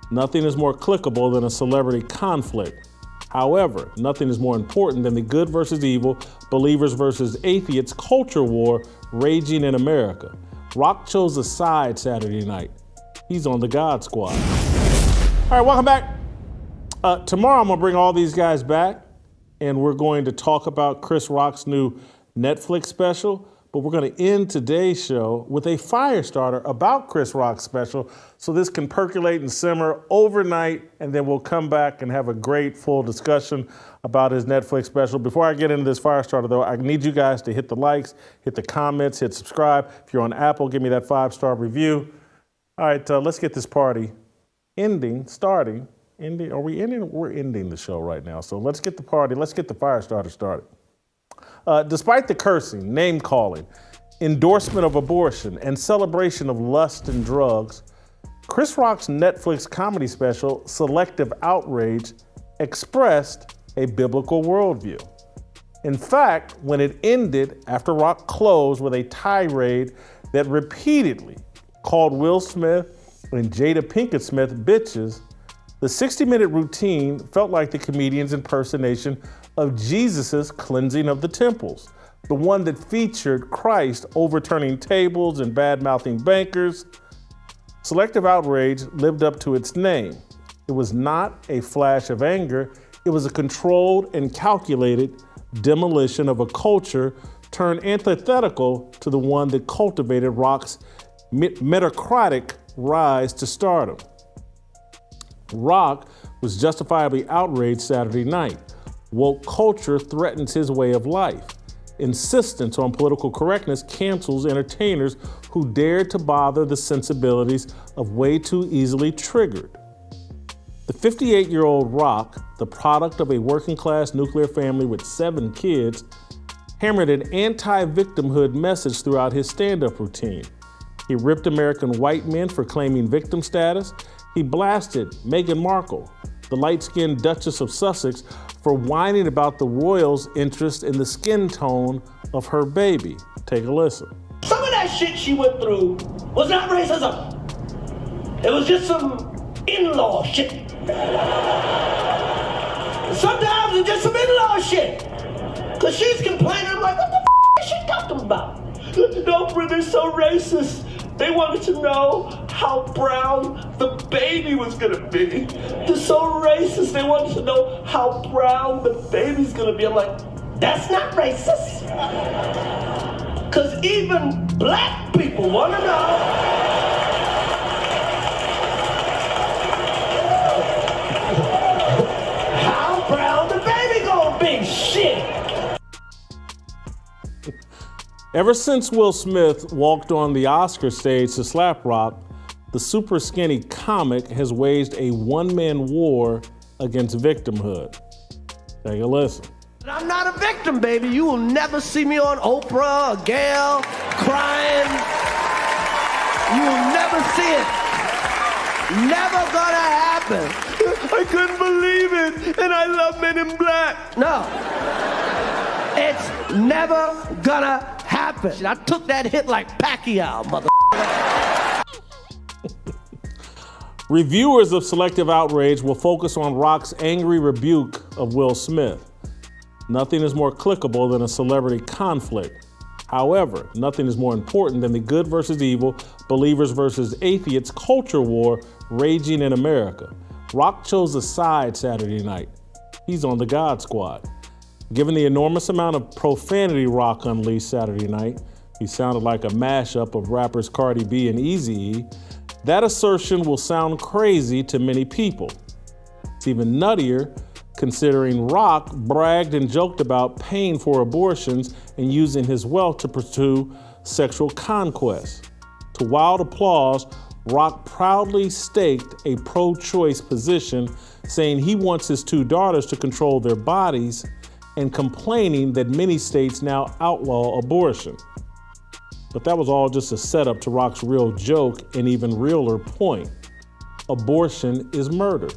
Nothing is more clickable than a celebrity conflict. However, nothing is more important than the good versus evil, believers versus atheists culture war raging in America. Rock chose a side Saturday night. He's on the God Squad. All right, welcome back. Tomorrow I'm gonna bring all these guys back and we're going to talk about Chris Rock's new Netflix special. But we're going to end today's show with a fire starter about Chris Rock's special, so this can percolate and simmer overnight, and then we'll come back and have a great full discussion about his Netflix special. Before I get into this fire starter, though, I need you guys to hit the likes, hit the comments, hit subscribe. If you're on Apple, give me that 5-star review. All right, let's get this party ending. Are we ending? We're ending the show right now, so let's get the fire starter started. Despite the cursing, name-calling, endorsement of abortion, and celebration of lust and drugs, Chris Rock's Netflix comedy special, Selective Outrage, expressed a biblical worldview. In fact, when it ended after Rock closed with a tirade that repeatedly called Will Smith and Jada Pinkett Smith bitches, the 60-minute routine felt like the comedian's impersonation of Jesus' cleansing of the temples, the one that featured Christ overturning tables and bad-mouthing bankers. Selective Outrage lived up to its name. It was not a flash of anger. It was a controlled and calculated demolition of a culture turned antithetical to the one that cultivated Rock's meritocratic rise to stardom. Rock was justifiably outraged Saturday night. Woke culture threatens his way of life. Insistence on political correctness cancels entertainers who dare to bother the sensibilities of way too easily triggered. The 58-year-old Rock, the product of a working-class nuclear family with 7 kids, hammered an anti-victimhood message throughout his stand-up routine. He ripped American white men for claiming victim status. He blasted Meghan Markle, the light-skinned Duchess of Sussex, for whining about the royals' interest in the skin tone of her baby. Take a listen. Some of that shit she went through was not racism. It was just some in-law shit. Sometimes it's just some in-law shit. Cause she's complaining, I'm like, what the f*** is she talking about? No, they're so racist. They wanted to know how brown the baby was gonna be. They're so racist, they wanted to know how brown the baby's gonna be. I'm like, that's not racist. Cause even black people wanna know how brown the baby gonna be. Shit. Ever since Will Smith walked on the Oscar stage to slap Rock, the super skinny comic has waged a one-man war against victimhood. Take a listen. I'm not a victim, baby. You will never see me on Oprah or Gayle crying. You will never see it. Never gonna happen. I couldn't believe it, and I love Men in Black. No. It's never gonna happen. I took that hit like Pacquiao, mother. Reviewers of Selective Outrage will focus on Rock's angry rebuke of Will Smith. Nothing is more clickable than a celebrity conflict. However, nothing is more important than the good versus evil, believers versus atheists culture war raging in America. Rock chose a side Saturday night. He's on the God Squad. Given the enormous amount of profanity Rock unleashed Saturday night, he sounded like a mashup of rappers Cardi B and Eazy-E. That assertion will sound crazy to many people. It's even nuttier considering Rock bragged and joked about paying for abortions and using his wealth to pursue sexual conquest. To wild applause, Rock proudly staked a pro-choice position, saying he wants his 2 daughters to control their bodies and complaining that many states now outlaw abortion. But that was all just a setup to Rock's real joke and even realer point. Abortion is murder.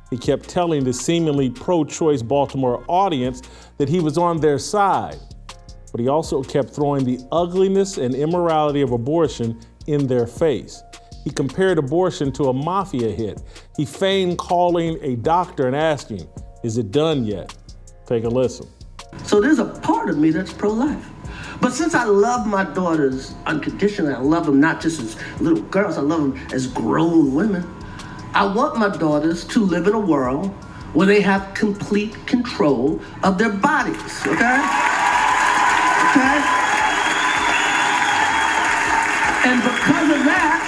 He kept telling the seemingly pro-choice Baltimore audience that he was on their side, but he also kept throwing the ugliness and immorality of abortion in their face. he compared abortion to a mafia hit. He feigned calling a doctor and asking, "Is it done yet?" Take a listen. So there's a part of me that's pro-life. But since I love my daughters unconditionally, I love them not just as little girls, I love them as grown women. I want my daughters to live in a world where they have complete control of their bodies, okay? Okay? And because of that,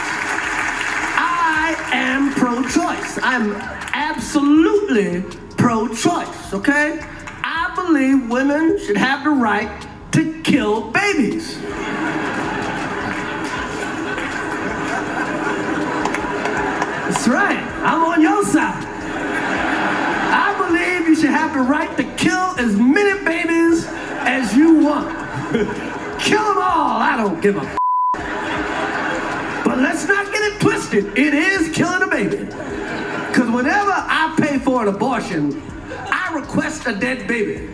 I am pro-choice. I'm absolutely pro-choice, okay? I believe women should have the right to kill babies. That's right, I'm on your side. I believe you should have the right to kill as many babies as you want. Kill them all, I don't give a f***. But let's not get it twisted, it is killing a baby. Because whenever I pay for an abortion, I request a dead baby.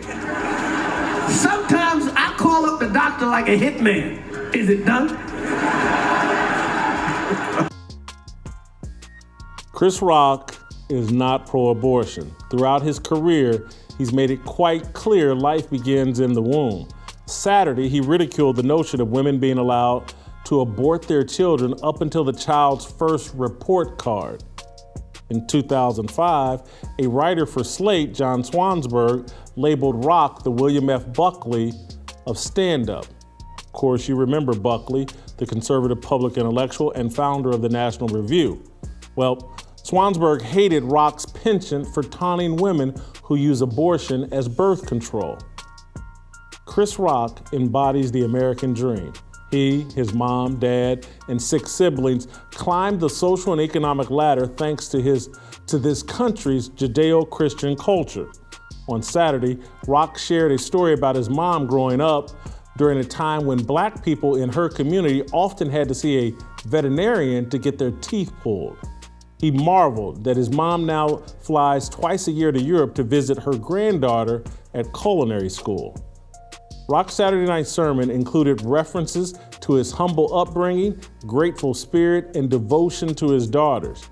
Sometimes I call up the doctor like a hitman. Is it done? Chris Rock is not pro-abortion. Throughout his career, he's made it quite clear life begins in the womb. Saturday, he ridiculed the notion of women being allowed to abort their children up until the child's first report card. In 2005, a writer for Slate, John Swansburg, labeled Rock the William F. Buckley of stand-up. Of course, you remember Buckley, the conservative public intellectual and founder of the National Review. Well, Swansburg hated Rock's penchant for taunting women who use abortion as birth control. Chris Rock embodies the American dream. He, his mom, dad, and 6 siblings climbed the social and economic ladder thanks to this country's Judeo-Christian culture. On Saturday, Rock shared a story about his mom growing up during a time when Black people in her community often had to see a veterinarian to get their teeth pulled. He marveled that his mom now flies twice a year to Europe to visit her granddaughter at culinary school. Rock's Saturday night sermon included references to his humble upbringing, grateful spirit, and devotion to his daughters.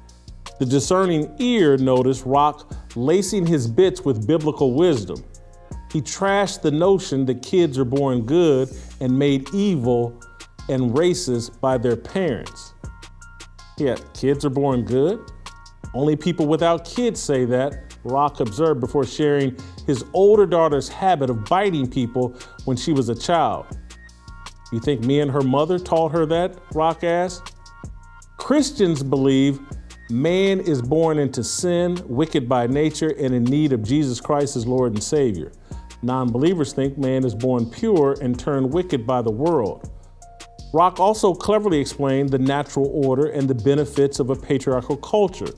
The discerning ear noticed Rock lacing his bits with biblical wisdom. He trashed the notion that kids are born good and made evil and racist by their parents. Yeah, kids are born good? Only people without kids say that, Rock observed before sharing his older daughter's habit of biting people when she was a child. You think me and her mother taught her that? Rock asked. Christians believe man is born into sin, wicked by nature, and in need of Jesus Christ as Lord and Savior. Non-believers think man is born pure and turned wicked by the world. Rock also cleverly explained the natural order and the benefits of a patriarchal culture.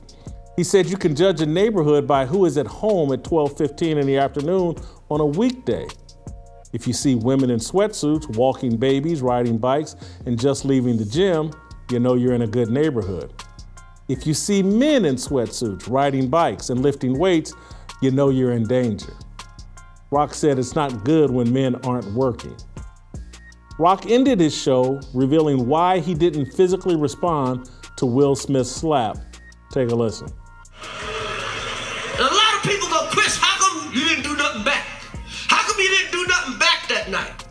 He said you can judge a neighborhood by who is at home at 12:15 in the afternoon on a weekday. If you see women in sweatsuits, walking babies, riding bikes, and just leaving the gym, you know you're in a good neighborhood. If you see men in sweatsuits, riding bikes, and lifting weights, you know you're in danger. Rock said it's not good when men aren't working. Rock ended his show revealing why he didn't physically respond to Will Smith's slap. Take a listen. And a lot of people go, Chris, how come you didn't do nothing back? How come you didn't do nothing back that night?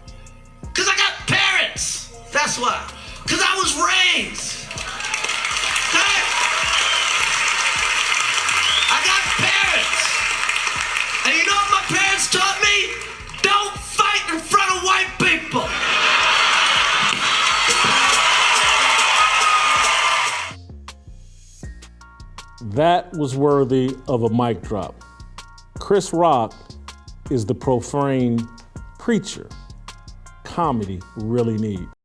Because I got parents. That's why. Because I was raised. Okay? I got parents. And you know what my parents taught me? Don't fight in front of white people. That was worthy of a mic drop. Chris Rock is the profane preacher comedy really needs.